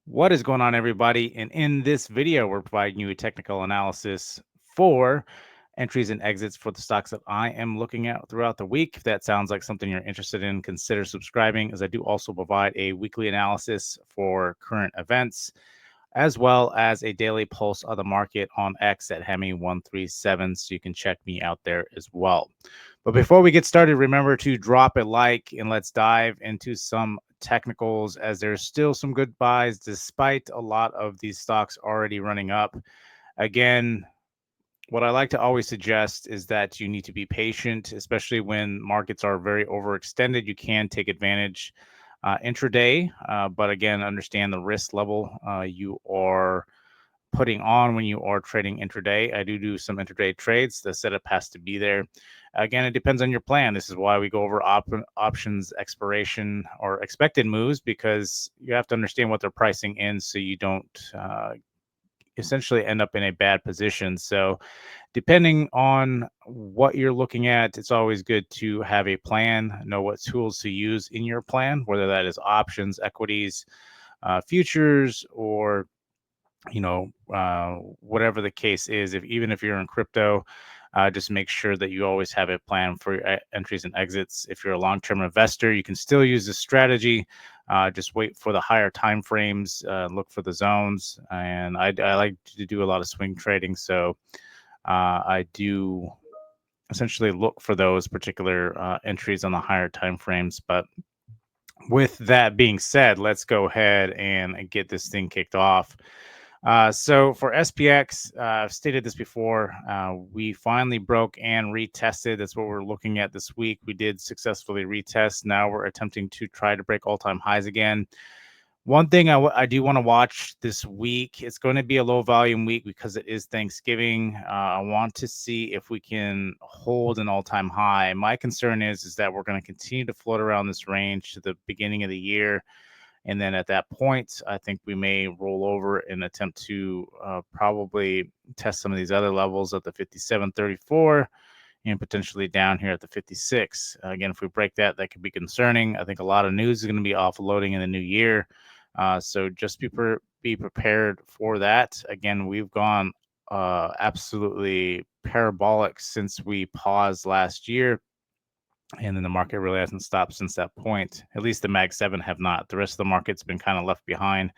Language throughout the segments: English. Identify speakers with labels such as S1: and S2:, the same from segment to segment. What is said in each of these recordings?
S1: What is going on, everybody? And in this video, we're providing you a technical analysis for entries and exits for the stocks that I am looking at throughout the week. If that sounds like something you're interested in, consider subscribing, as I do also provide a weekly analysis for current events, as well as a daily pulse of the market on X at Hemi137. So you can check me out there as well. But before we get started, remember to drop a like and let's dive into some technicals, as there's still some good buys despite a lot of these stocks already running up. Again, what I like to always suggest is that you need to be patient, especially when markets are very overextended. You can take advantage intraday, but again, understand the risk level you are putting on when you are trading intraday. I do some intraday trades. The setup has to be there. Again, it depends on your plan. This is why we go over options expiration or expected moves, because you have to understand what they're pricing in so you don't essentially end up in a bad position. So depending on what you're looking at, it's always good to have a plan, know what tools to use in your plan, whether that is options, equities, futures, or whatever the case is. If even if you're in crypto, just make sure that you always have a plan for your entries and exits. If you're a long-term investor, you can still use this strategy. Just wait for the higher time frames, look for the zones, and I like to do a lot of swing trading, so I do essentially look for those particular entries on the higher time frames. But with that being said, let's go ahead and get this thing kicked off. So for SPX, I've stated this before, we finally broke and retested. That's what we're looking at this week. We did successfully retest. Now we're attempting to try to break all-time highs again. One thing I do want to watch this week, it's going to be a low volume week because it is Thanksgiving. I want to see if we can hold an all-time high. My concern is that we're going to continue to float around this range to the beginning of the year. And then at that point, I think we may roll over and attempt to probably test some of these other levels at the 57.34 and potentially down here at the 56. Again, if we break that, that could be concerning. I think a lot of news is going to be offloading in the new year. So just be prepared for that. Again, we've gone absolutely parabolic since we paused last year, and then the market really hasn't stopped since that point. At least the Mag 7 have not. The rest of the market's been kind of left behind.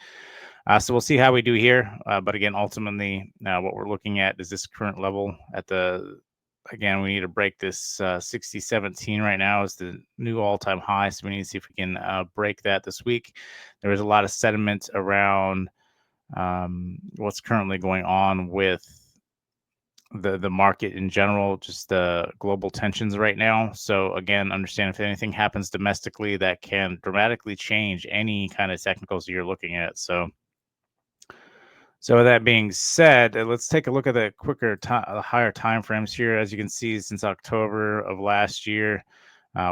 S1: So we'll see how we do here. But again, ultimately, what we're looking at is this current level at the, again, we need to break this 60.17 right now is the new all-time high. So we need to see if we can break that this week. There is a lot of sentiment around what's currently going on with the market in general, just the global tensions right now. So again, understand if anything happens domestically, that can dramatically change any kind of technicals you're looking at. So with that being said, let's take a look at the higher time frames here. As you can see, since October of last year,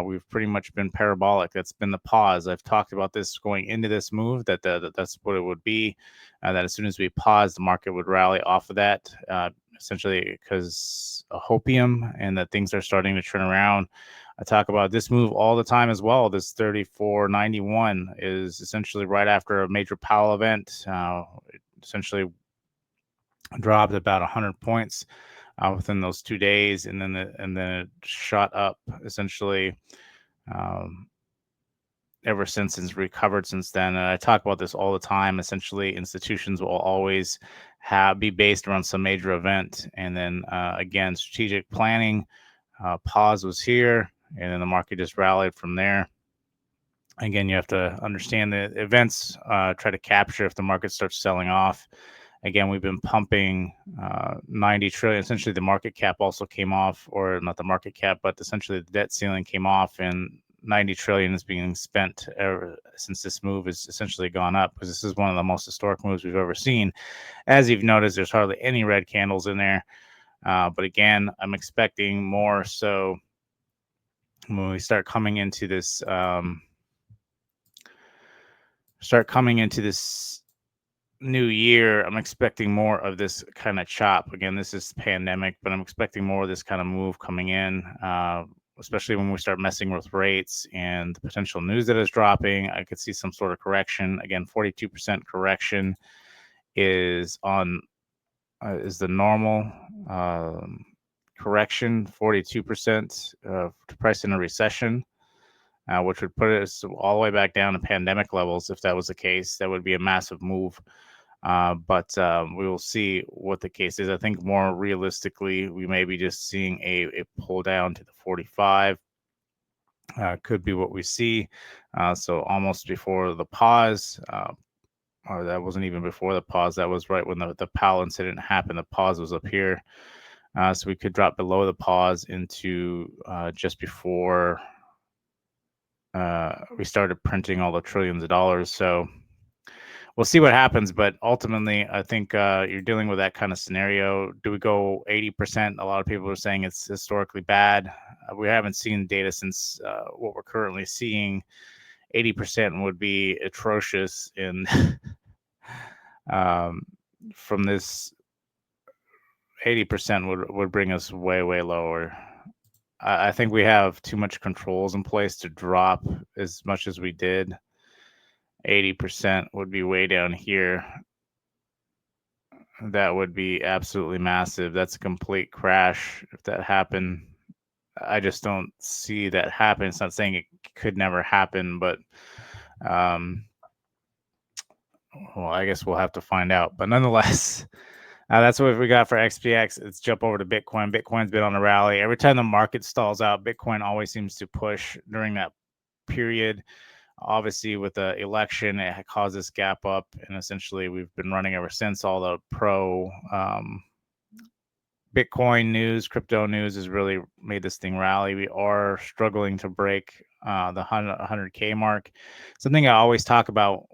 S1: we've pretty much been parabolic. That's been the pause. I've talked about this going into this move, that's what it would be. That as soon as we pause, the market would rally off of that, essentially because of hopium, and that things are starting to turn around. I talk about this move all the time as well. This 34.91 is essentially right after a major Powell event. Essentially dropped about 100 points within those 2 days, and then it shot up essentially ever since. It's recovered since then. And I talk about this all the time. Essentially, institutions will always be based around some major event, and then again, strategic planning. Pause was here, and then the market just rallied from there. Again, you have to understand the events, try to capture if the market starts selling off. Again, we've been pumping 90 trillion. Essentially, the market cap also came off, or not the market cap, but essentially the debt ceiling came off, and 90 trillion is being spent ever since this move has essentially gone up, because this is one of the most historic moves we've ever seen. As you've noticed, there's hardly any red candles in there. But again, I'm expecting more. So when we start coming into this, new year, I'm expecting more of this kind of chop. Again, this is pandemic, but I'm expecting more of this kind of move coming in. especially when we start messing with rates and the potential news that is dropping, I could see some sort of correction. Again, 42% correction is the normal correction. 42% to price in a recession, which would put us all the way back down to pandemic levels. If that was the case, that would be a massive move. But we will see what the case is. I think more realistically, we may be just seeing a pull down to the 45. Could be what we see. So almost before the pause, or that wasn't even before the pause. That was right when the Powell incident happened. The pause was up here. So we could drop below the pause into just before we started printing all the trillions of dollars. So we'll see what happens. But ultimately, I think you're dealing with that kind of scenario. Do we go 80%? A lot of people are saying it's historically bad. We haven't seen data since what we're currently seeing. 80% would be atrocious in from this. 80% would bring us way lower. I think we have too much controls in place to drop as much as we did. 80% would be way down here. That would be absolutely massive. That's a complete crash if that happened. I just don't see that happen. It's not saying it could never happen, but well, I guess we'll have to find out. But nonetheless, that's what we got for XPX. Let's jump over to Bitcoin. Bitcoin's been on a rally. Every time the market stalls out, Bitcoin always seems to push during that period. Obviously, with the election, it caused this gap up, and essentially we've been running ever since. All the pro Bitcoin news, crypto news has really made this thing rally. We are struggling to break the 100K mark. Something I always talk about,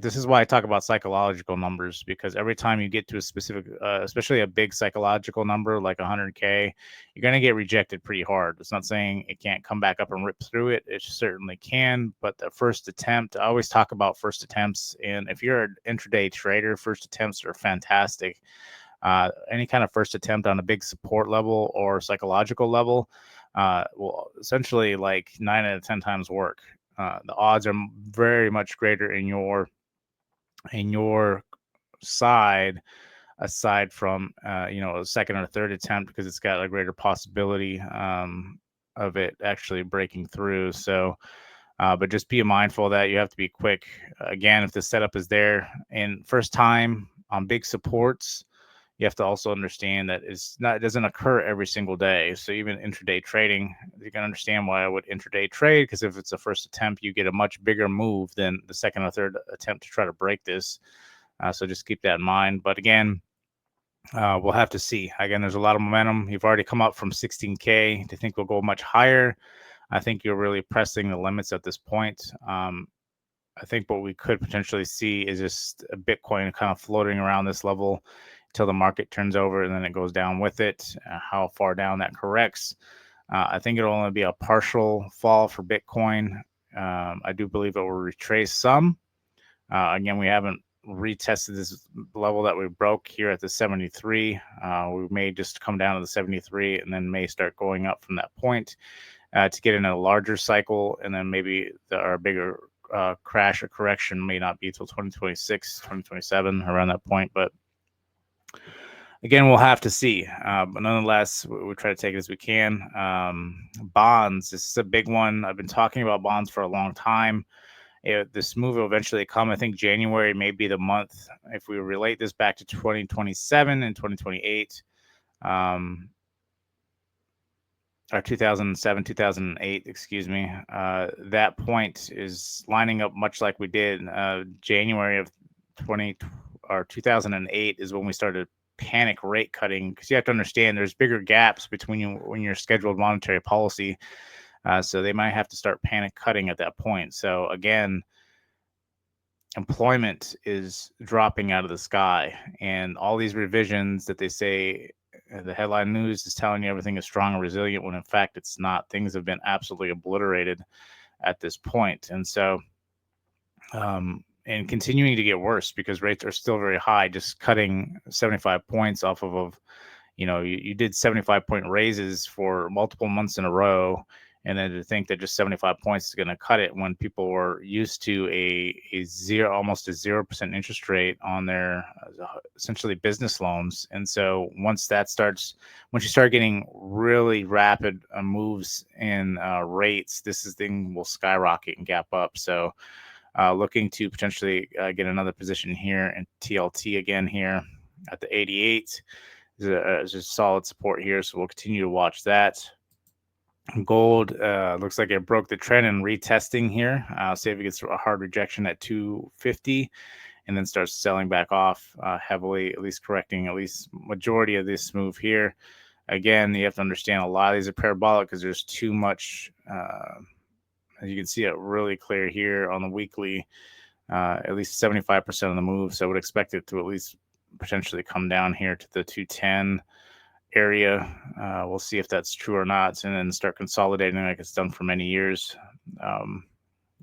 S1: this is why I talk about psychological numbers, because every time you get to a specific, especially a big psychological number like 100K, you're going to get rejected pretty hard. It's not saying it can't come back up and rip through it. It certainly can, but the first attempt, I always talk about first attempts. And if you're an intraday trader, first attempts are fantastic. Any kind of first attempt on a big support level or psychological level will essentially like 9 out of 10 times work. The odds are very much greater in your side, aside from a second or third attempt, because it's got a greater possibility of it actually breaking through. So but just be mindful that you have to be quick. Again, if the setup is there and first time on big supports, you have to also understand that it doesn't occur every single day. So even intraday trading, you can understand why I would intraday trade, because if it's a first attempt, you get a much bigger move than the second or third attempt to try to break this. So just keep that in mind. But again, we'll have to see. Again, there's a lot of momentum. You've already come up from 16K. To think we'll go much higher, I think you're really pressing the limits at this point. I think what we could potentially see is just a Bitcoin kind of floating around this level until the market turns over, and then it goes down with it. How far down that corrects, I think it'll only be a partial fall for Bitcoin. I do believe it will retrace some. Again, we haven't retested this level that we broke here at the 73. We may just come down to the 73 and then may start going up from that point to get in a larger cycle, and then maybe our bigger crash or correction may not be till 2026, 2027, around that point. But again, we'll have to see. But nonetheless, we try to take it as we can. Bonds, this is a big one. I've been talking about bonds for a long time. This move will eventually come. I think January may be the month. If we relate this back to 2027 and 2028, or 2007, 2008, excuse me, that point is lining up much like we did. January of 2008 is when we started panic rate cutting, because you have to understand there's bigger gaps between when you're scheduled monetary policy. So they might have to start panic cutting at that point. So again, employment is dropping out of the sky, and all these revisions that they say, the headline news is telling you everything is strong and resilient, when in fact it's not. Things have been absolutely obliterated at this point. And so and continuing to get worse, because rates are still very high. Just cutting 75 points off of you did 75-point raises for multiple months in a row, And then to think that just 75 points is going to cut it when people were used to a zero, almost a 0% interest rate on their essentially business loans. And so once you start getting really rapid moves in rates, thing will skyrocket and gap up. So looking to potentially get another position here in TLT again here at the 88 is a solid support here. So we'll continue to watch that. Gold looks like it broke the trend and retesting here. See if it gets a hard rejection at 250 and then starts selling back off heavily, at least correcting at least majority of this move here. Again, you have to understand a lot of these are parabolic because there's too much. As you can see it really clear here on the weekly, at least 75% of the move. So I would expect it to at least potentially come down here to the 210 area. We'll see if that's true or not, and then start consolidating like it's done for many years.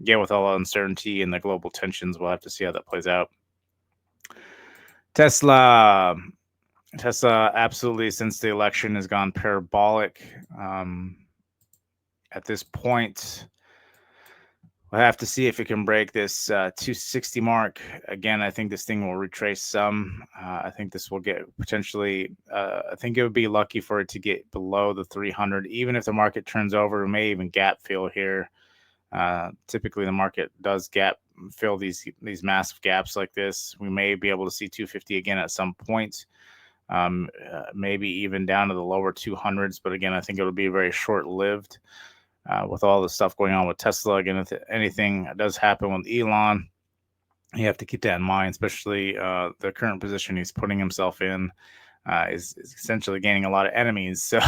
S1: Again, with all the uncertainty and the global tensions, we'll have to see how that plays out. Tesla absolutely, since the election, has gone parabolic. At this point, we'll have to see if it can break this 260 mark. Again, I think this thing will retrace some. I think this will get potentially, I think it would be lucky for it to get below the 300. Even if the market turns over, it may even gap fill here. Typically, the market does gap fill these massive gaps like this. We may be able to see 250 again at some point. Maybe even down to the lower 200s. But again, I think it'll be very short-lived. With all the stuff going on with Tesla. Again, if anything does happen with Elon, you have to keep that in mind, especially the current position he's putting himself in is essentially gaining a lot of enemies. So,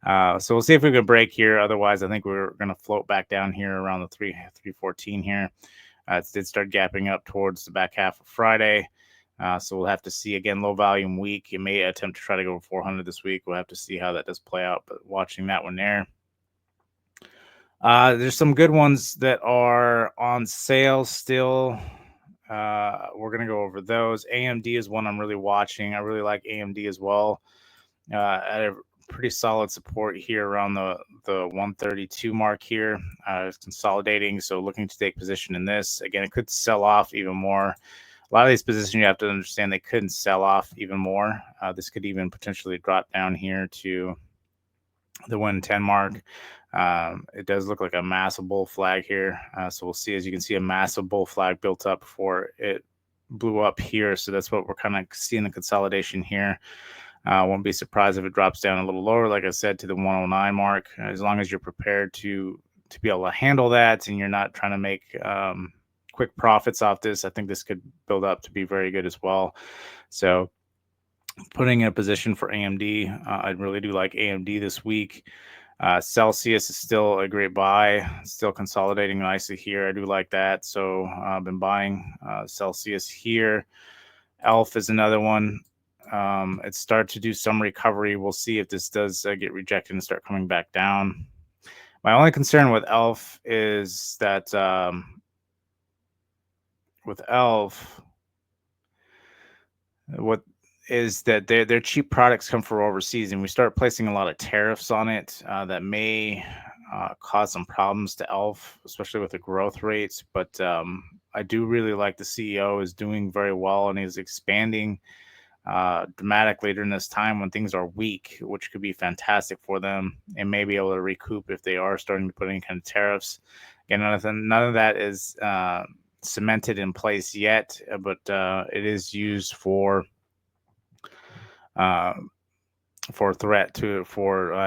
S1: so we'll see if we can break here. Otherwise, I think we're going to float back down here around the 314 here. It did start gapping up towards the back half of Friday. So we'll have to see. Again, low volume week. It may attempt to try to go 400 this week. We'll have to see how that does play out. But watching that one there. There's some good ones that are on sale still. We're going to go over those. AMD is one I'm really watching. I really like AMD as well. At a pretty solid support here around the 132 mark here. It's consolidating, so looking to take position in this. Again, it could sell off even more. A lot of these positions, you have to understand, they couldn't sell off even more. This could even potentially drop down here to the 110 mark. It does look like a massive bull flag here. So we'll see. As you can see, a massive bull flag built up before it blew up here. So that's what we're kind of seeing, the consolidation here. Won't be surprised if it drops down a little lower, like I said, to the 109 mark. As long as you're prepared to be able to handle that and you're not trying to make quick profits off this, I think this could build up to be very good as well. So putting in a position for AMD, I really do like AMD this week. Celsius is still a great buy, still consolidating nicely here. I do like that. So I've been buying Celsius here. ELF is another one. It started to do some recovery. We'll see if this does get rejected and start coming back down. My only concern with ELF is that their cheap products come from overseas, and we start placing a lot of tariffs on it that may cause some problems to ELF, especially with the growth rates. But I do really like the CEO is doing very well, and he's expanding dramatically during this time when things are weak, which could be fantastic for them, and may be able to recoup if they are starting to put any kind of tariffs. Again, none of that is cemented in place yet, but it is used for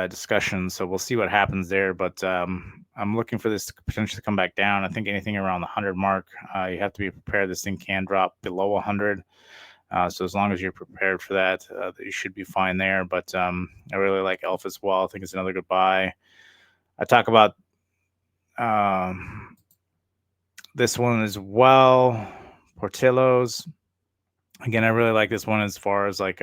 S1: discussion. So we'll see what happens there. But I'm looking for this to potentially come back down. I think anything around the 100 mark, you have to be prepared. This thing can drop below 100. So as long as you're prepared for that, you should be fine there. But I really like ELF as well. I think it's another good buy. I talk about this one as well, Portillo's. Again, I really like this one as far as like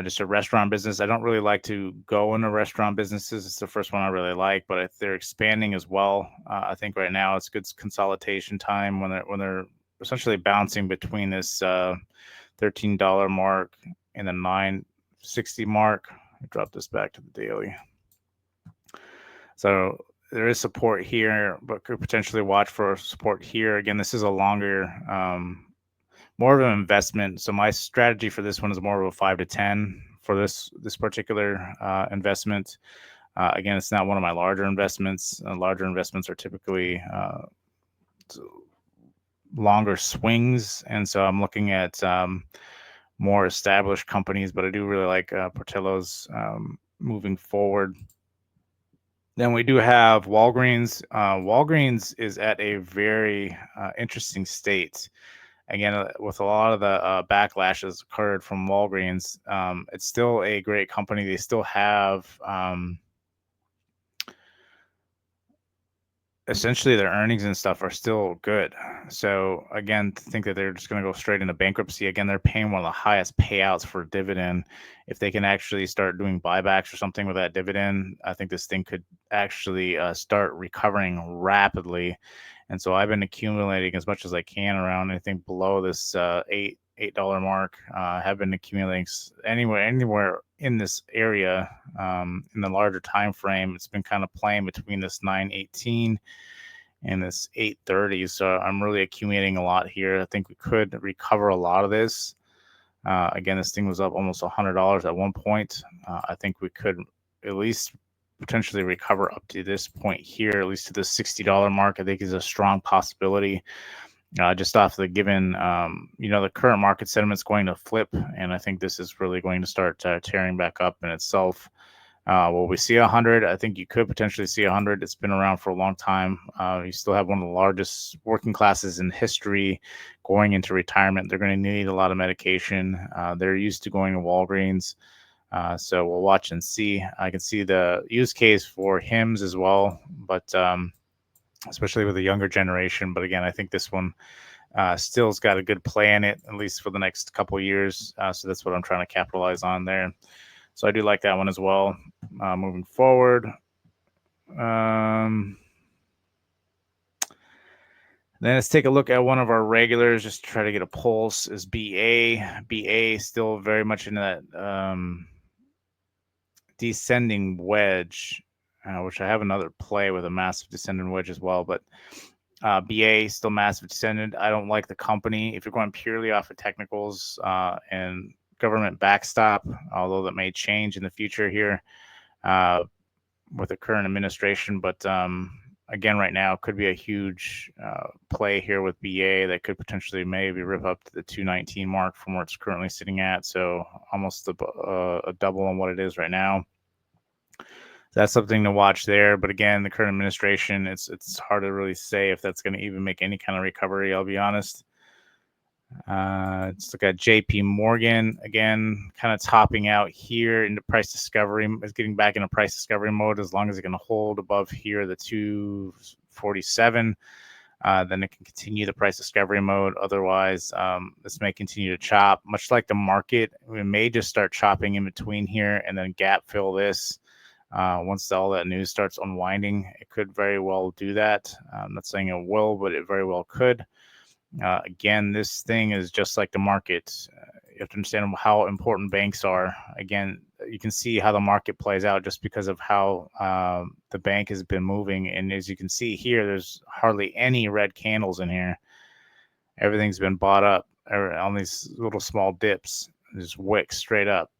S1: just a restaurant business. I don't really like to go into restaurant businesses. It's the first one I really like, but if they're expanding as well, I think right now it's good consolidation time when they're essentially bouncing between this $13 mark and the $9.60 mark. Drop this back to the daily. So there is support here, but could potentially watch for support here. Again, this is a longer, more of an investment. So my strategy for this one is more of a 5 to 10 for this particular investment. Again, it's not one of my larger investments. Larger investments are typically longer swings, and so I'm looking at more established companies, but I do really like Portillo's moving forward. Then we do have Walgreens. Walgreens is at a very interesting state. Again, with a lot of the backlashes occurred from Walgreens, it's still a great company. They still have essentially their earnings and stuff are still good. So again, to think that they're just going to go straight into bankruptcy, again, they're paying one of the highest payouts for dividend. If they can actually start doing buybacks or something with that dividend, I think this thing could actually start recovering rapidly. And so I've been accumulating as much as I can around anything below this $8 mark. Have been accumulating anywhere in this area in the larger time frame. It's been kind of playing between this 918 and this 830. So I'm really accumulating a lot here. I think we could recover a lot of this. Again, this thing was up almost $100 at one point. I think we could at least potentially recover up to this point here, at least to the $60 mark. I think is a strong possibility. Just off the given, the current market sentiment is going to flip, and I think this is really going to start tearing back up in itself. Will we see 100? I think you could potentially see 100. It's been around for a long time. You still have one of the largest working classes in history going into retirement. They're going to need a lot of medication. They're used to going to Walgreens. So we'll watch and see. I can see the use case for Hims as well, but especially with the younger generation. But again, I think this one still's got a good play in it, at least for the next couple of years. So that's what I'm trying to capitalize on there. So I do like that one as well. Moving forward. Then let's take a look at one of our regulars just to try to get a pulse. Is BA. BA still very much in that descending wedge, which I have another play with a massive descending wedge as well. But BA still massive descendant. I don't like the company. If you're going purely off of technicals and government backstop, although that may change in the future here with the current administration. But again, right now could be a huge play here with BA that could potentially maybe rip up to the 219 mark from where it's currently sitting at. So almost a double on what it is right now. That's something to watch there. But again, the current administration, it's hard to really say if that's going to even make any kind of recovery, I'll be honest. Let's look at JP Morgan again, kind of topping out here into price discovery. It's getting back into price discovery mode as long as it can hold above here, the 247. Then it can continue the price discovery mode. Otherwise, this may continue to chop, much like the market. We may just start chopping in between here and then gap fill this. Once all that news starts unwinding, it could very well do that. I'm not saying it will, but it very well could. Again, this thing is just like the market. You have to understand how important banks are. Again, you can see how the market plays out just because of how the bank has been moving. And as you can see here, there's hardly any red candles in here. Everything's been bought up on these little small dips, just wicks straight up.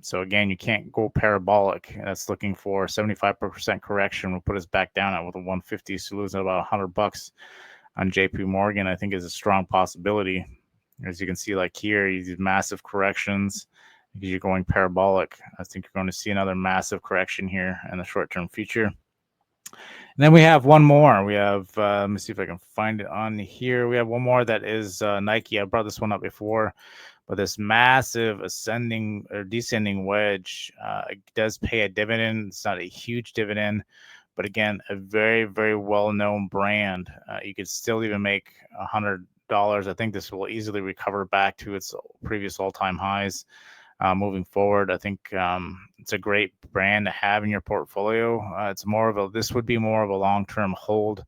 S1: So again, you can't go parabolic. That's looking for 75% correction. Will put us back down at with a 150. So losing about $100 on JP Morgan, I think, is a strong possibility. As you can see, like here, these massive corrections because you're going parabolic. I think you're going to see another massive correction here in the short-term future. And then we have one more. We have, let me see if I can find it on here. We have one more that is Nike. I brought this one up before. But this massive ascending or descending wedge does pay a dividend. It's not a huge dividend, but again, a very, very well-known brand. You could still even make $100. I think this will easily recover back to its previous all-time highs moving forward. I think it's a great brand to have in your portfolio. This would be more of a long-term hold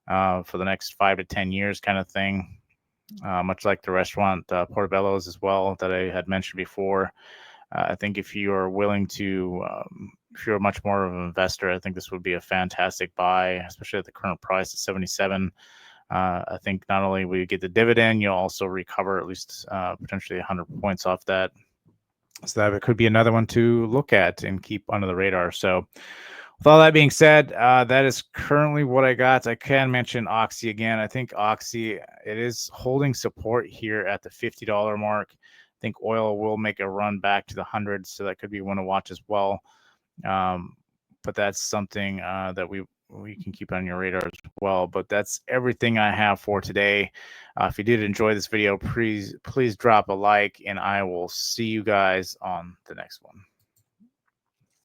S1: for the next 5 to 10 years kind of thing. Much like the restaurant Portobello's as well that I had mentioned before. I think if you are willing to, if you're much more of an investor, I think this would be a fantastic buy, especially at the current price of 77. I think not only will you get the dividend, you'll also recover at least potentially 100 points off that. So that could be another one to look at and keep under the radar. So with all that being said, that is currently what I got. I can mention Oxy again. I think Oxy, it is holding support here at the $50 mark. I think oil will make a run back to the hundreds, so that could be one to watch as well. But that's something that we can keep on your radar as well. But that's everything I have for today. If you did enjoy this video, please drop a like, and I will see you guys on the next one.